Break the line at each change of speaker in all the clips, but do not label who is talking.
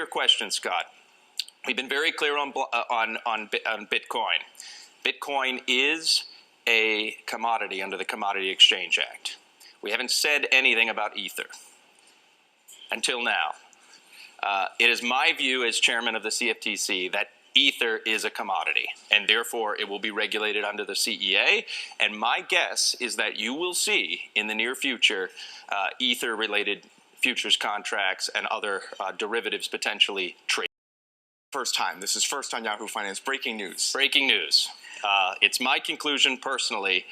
Your question, Scott. We've been very clear on Bitcoin. Bitcoin is a commodity under the Commodity Exchange Act. We haven't said anything about Ether until now. It is my view as chairman of the CFTC that Ether is a commodity, and therefore it will be regulated under the CEA. And my guess is that you will see in the near future Ether-related futures contracts and other derivatives potentially trade.
First time. This is first on Yahoo Finance. Breaking news.
Breaking news. It's my conclusion personally,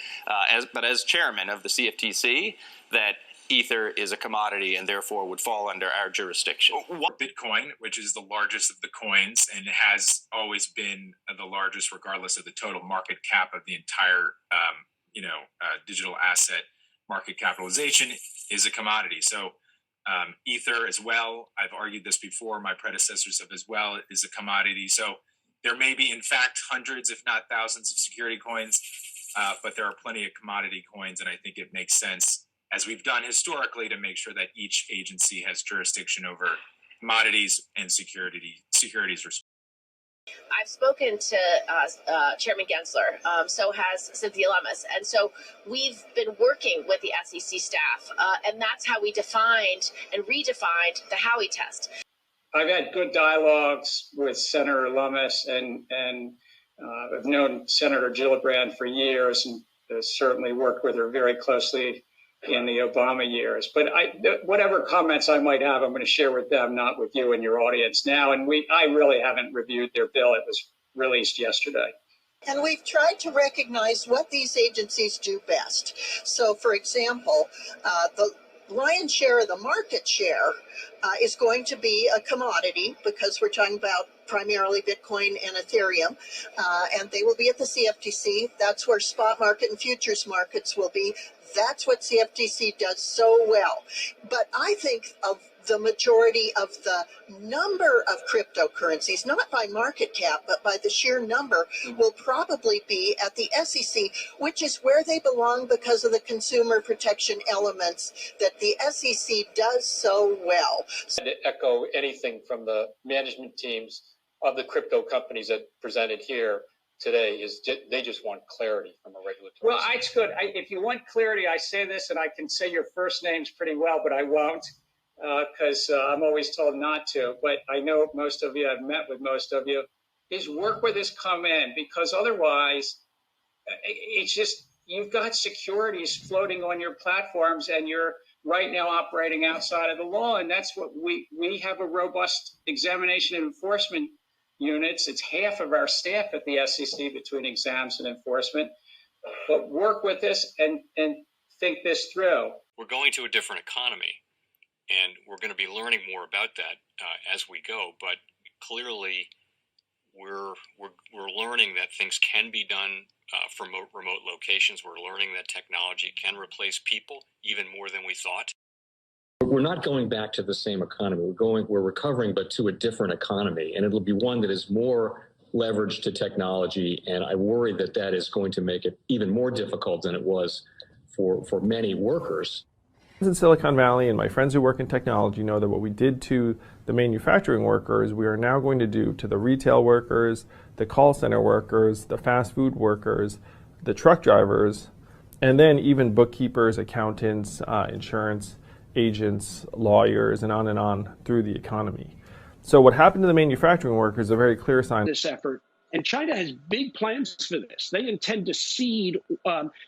but as chairman of the CFTC, that Ether is a commodity and therefore would fall under our jurisdiction.
Bitcoin, which is the largest of the coins and has always been the largest regardless of the total market cap of the entire digital asset market capitalization, is a commodity. So Ether as well, I've argued this before, my predecessors have as well, is a commodity. So there may be, in fact, hundreds, if not thousands of security coins, but there are plenty of commodity coins, and I think it makes sense, as we've done historically, to make sure that each agency has jurisdiction over commodities and securities.
I've spoken to Chairman Gensler, so has Cynthia Lummis, and so we've been working with the SEC staff, and that's how we defined and redefined the Howey test.
I've had good dialogues with Senator Lummis, and I've known Senator Gillibrand for years, and certainly worked with her very closely in the Obama years. But whatever comments I might have, I'm going to share with them, not with you and your audience now. And I really haven't reviewed their bill. It was released yesterday.
And we've tried to recognize what these agencies do best. So, for example, the lion's share of the market share is going to be a commodity, because we're talking about primarily Bitcoin and Ethereum, and they will be at the CFTC. That's where spot market and futures markets will be. That's what CFTC does so well. But I think of the majority of the number of cryptocurrencies, not by market cap, but by the sheer number, will probably be at the SEC, which is where they belong because of the consumer protection elements that the SEC does so well.
To echo anything from the management teams of the crypto companies that presented here today, is they just want clarity from a regulatory
Well, it's good. If you want clarity, I say this, and I can say your first names pretty well, but I won't, because I'm always told not to. But I know most of you, I've met with most of you, is work where this come in, because otherwise it's just, you've got securities floating on your platforms and you're right now operating outside of the law. And that's what we have, a robust examination and enforcement units. It's half of our staff at the SEC between exams and enforcement. But work with this and think this through.
We're going to a different economy, and we're going to be learning more about that as we go. But clearly, we're learning that things can be done from remote locations. We're learning that technology can replace people even more than we thought.
We're not going back to the same economy. We're recovering, but to a different economy, and it'll be one that is more leveraged to technology. And I worry that that is going to make it even more difficult than it was for many workers.
In Silicon Valley, and my friends who work in technology know that what we did to the manufacturing workers, we are now going to do to the retail workers, the call center workers, the fast food workers, the truck drivers, and then even bookkeepers, accountants, insurance agents, lawyers, and on through the economy. So what happened to the manufacturing workers is a very clear sign.
This effort, and China has big plans for this. They intend to seed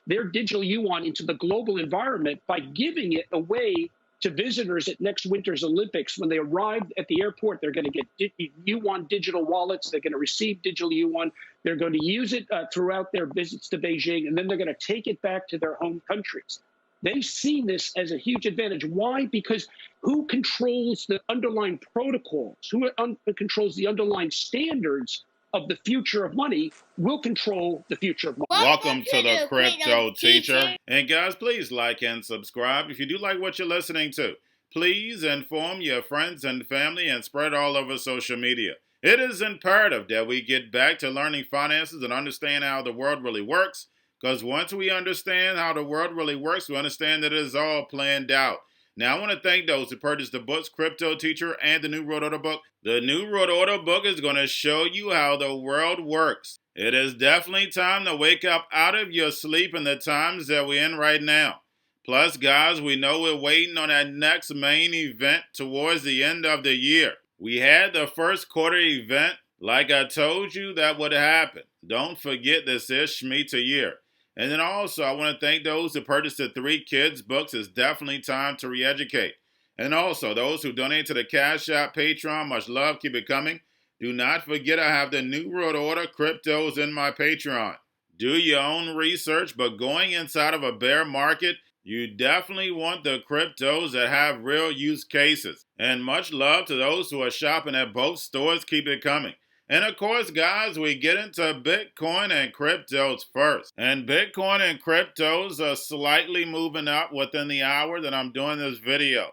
their digital yuan into the global environment by giving it away to visitors at next winter's Olympics. When they arrive at the airport, they're going to get yuan digital wallets. They're going to receive digital yuan. They're going to use it throughout their visits to Beijing, and then they're going to take it back to their home countries. They see this as a huge advantage. Why? Because who controls the underlying protocols, who controls the underlying standards of the future of money will control the future of money.
Welcome to the Crypto Teacher. And guys, please like and subscribe. If you do like what you're listening to, please inform your friends and family and spread all over social media. It is imperative that we get back to learning finances and understand how the world really works. Because once we understand how the world really works, we understand that it is all planned out. Now, I want to thank those who purchased the books, Cryptoteacher and the New World Order book. The New World Order book is going to show you how the world works. It is definitely time to wake up out of your sleep in the times that we're in right now. Plus, guys, we know we're waiting on that next main event towards the end of the year. We had the first quarter event. Like I told you, that would happen. Don't forget this is Shemitah year. And then also, I want to thank those who purchased the 3 Kids books. It's definitely time to re-educate. And also, those who donate to the Cash App, Patreon, much love, keep it coming. Do not forget I have the New World Order cryptos in my Patreon. Do your own research, but going inside of a bear market, you definitely want the cryptos that have real use cases. And much love to those who are shopping at both stores, keep it coming. And of course, guys, we get into Bitcoin and cryptos first. And Bitcoin and cryptos are slightly moving up within the hour that I'm doing this video.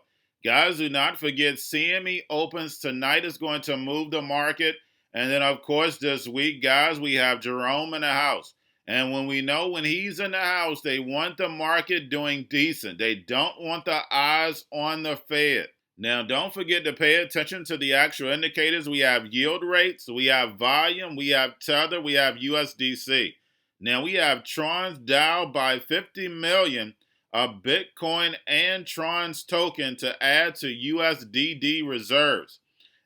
Guys, do not forget CME opens tonight is going to move the market. And then, of course, this week, guys, we have Jerome in the house. And when he's in the house, they want the market doing decent. They don't want the eyes on the Fed. Now, don't forget to pay attention to the actual indicators. We have yield rates, we have volume, we have Tether, we have USDC. Now, we have Tron's down by 50 million of Bitcoin and Tron's token to add to USDD reserves.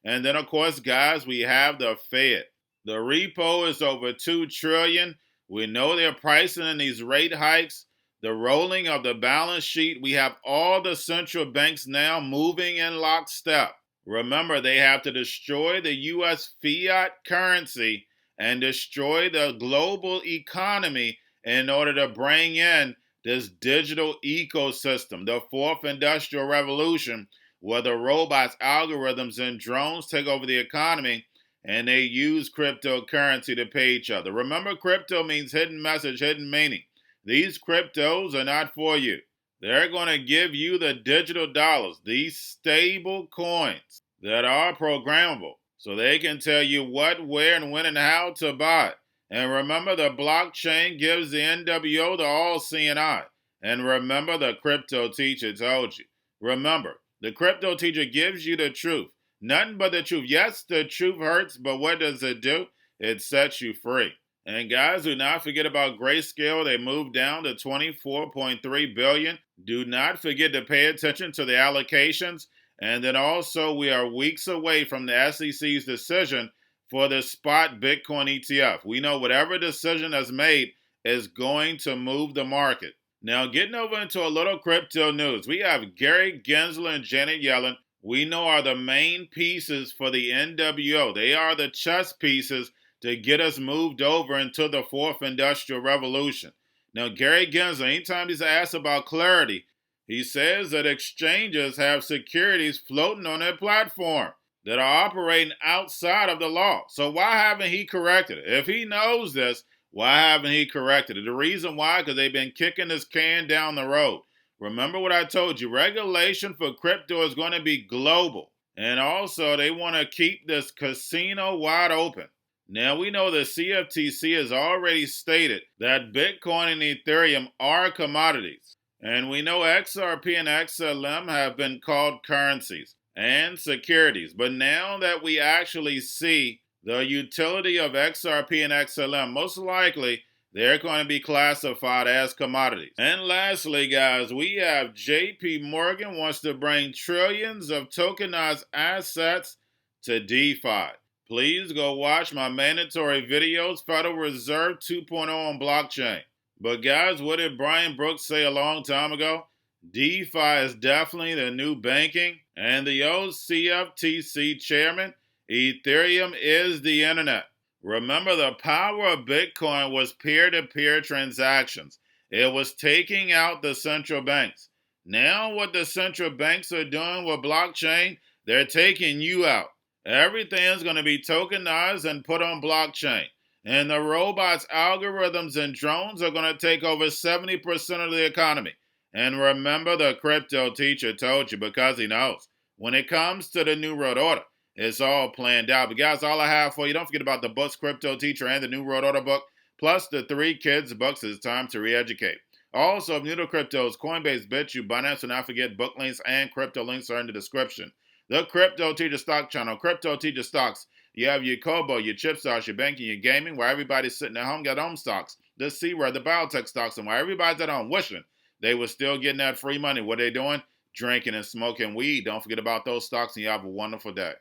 And then, of course, guys, we have the Fed. The repo is over 2 trillion. We know they're pricing in these rate hikes. The rolling of the balance sheet, we have all the central banks now moving in lockstep. Remember, they have to destroy the U.S. fiat currency and destroy the global economy in order to bring in this digital ecosystem, the 4th industrial revolution, where the robots, algorithms, and drones take over the economy, and they use cryptocurrency to pay each other. Remember, crypto means hidden message, hidden meaning. These cryptos are not for you. They're going to give you the digital dollars, these stable coins that are programmable, so they can tell you what, where, and when, and how to buy. And remember, the blockchain gives the NWO the all-seeing eye. And remember, the Cryptoteacher told you. Remember, the Cryptoteacher gives you the truth. Nothing but the truth. Yes, the truth hurts, but what does it do? It sets you free. And guys, do not forget about Grayscale. They moved down to $24.3 billion. Do not forget to pay attention to the allocations. And then also, we are weeks away from the SEC's decision for the spot Bitcoin ETF. We know whatever decision is made is going to move the market. Now, getting over into a little crypto news. We have Gary Gensler and Janet Yellen. We know are the main pieces for the NWO. They are the chess pieces to get us moved over into the 4th industrial revolution. Now, Gary Gensler, anytime he's asked about clarity, he says that exchanges have securities floating on their platform that are operating outside of the law. So why haven't he corrected it? If he knows this, why haven't he corrected it? The reason why, because they've been kicking this can down the road. Remember what I told you, regulation for crypto is going to be global. And also, they want to keep this casino wide open. Now, we know the CFTC has already stated that Bitcoin and Ethereum are commodities. And we know XRP and Xlm have been called currencies and securities. But now that we actually see the utility of XRP and Xlm, most likely they're going to be classified as commodities. And lastly, guys, we have JP Morgan wants to bring trillions of tokenized assets to DeFi. Please go watch my mandatory videos, Federal Reserve 2.0 on blockchain. But guys, what did Brian Brooks say a long time ago? DeFi is definitely the new banking. And the old CFTC chairman, Ethereum is the internet. Remember, the power of Bitcoin was peer-to-peer transactions. It was taking out the central banks. Now what the central banks are doing with blockchain, they're taking you out. Everything's going to be tokenized and put on blockchain. And the robots, algorithms, and drones are going to take over 70% of the economy. And remember, the Cryptoteacher told you because he knows. When it comes to the New World Order, it's all planned out. But guys, all I have for you, don't forget about the books, Cryptoteacher and the New World Order book, plus the 3 Kids books. It's time to re-educate. Also, if you're new to cryptos, Coinbase, Bitrue, Binance, do not forget book links and crypto links are in the description. The Crypto Teacher Stock Channel, Crypto Teacher Stocks. You have your Kobo, your chip stocks, your banking, your gaming, where everybody's sitting at home, got home stocks. The C-word, the biotech stocks, and where everybody's at home wishing they were still getting that free money. What are they doing? Drinking and smoking weed. Don't forget about those stocks, and you have a wonderful day.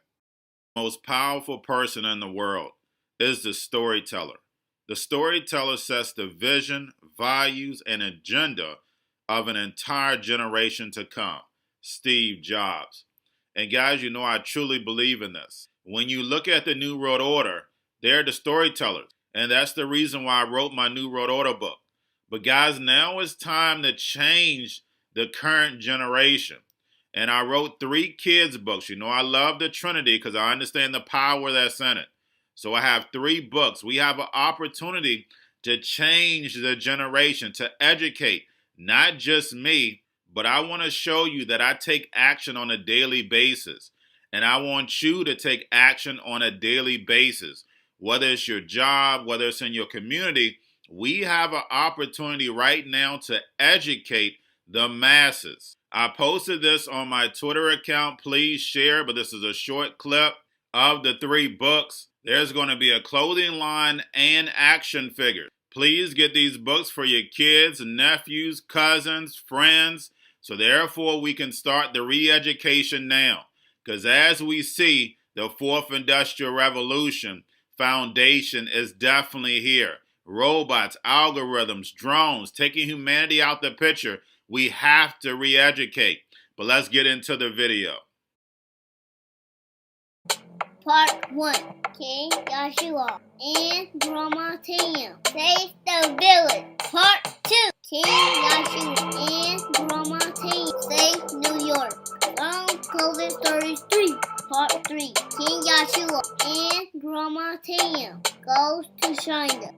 The most powerful person in the world is the storyteller. The storyteller sets the vision, values, and agenda of an entire generation to come. Steve Jobs. And guys, you know I truly believe in this. When you look at the New World Order, they're the storytellers. And that's the reason why I wrote my New World Order book. But guys, now it's time to change the current generation. And I wrote 3 kids books. You know I love the Trinity because I understand the power that's in it. So I have 3 books. We have an opportunity to change the generation, to educate, not just me, but I want to show you that I take action on a daily basis. And I want you to take action on a daily basis. Whether it's your job, whether it's in your community, we have an opportunity right now to educate the masses. I posted this on my Twitter account. Please share, but this is a short clip of the 3 books. There's going to be a clothing line and action figures. Please get these books for your kids, nephews, cousins, friends, so therefore we can start the re-education now. Because as we see, the 4th Industrial Revolution foundation is definitely here. Robots, algorithms, drones, taking humanity out the picture. We have to re-educate. But let's get into the video.
Part 1. King Joshua and Grandma Tam save the village. Part 2. King Joshua and Grandma Tam save New York from COVID 33. Part 3. King Joshua and Grandma Tam goes to China.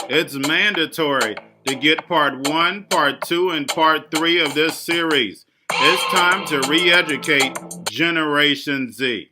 It's mandatory to get part 1, part 2, and part 3 of this series. It's time to re-educate Generation Z.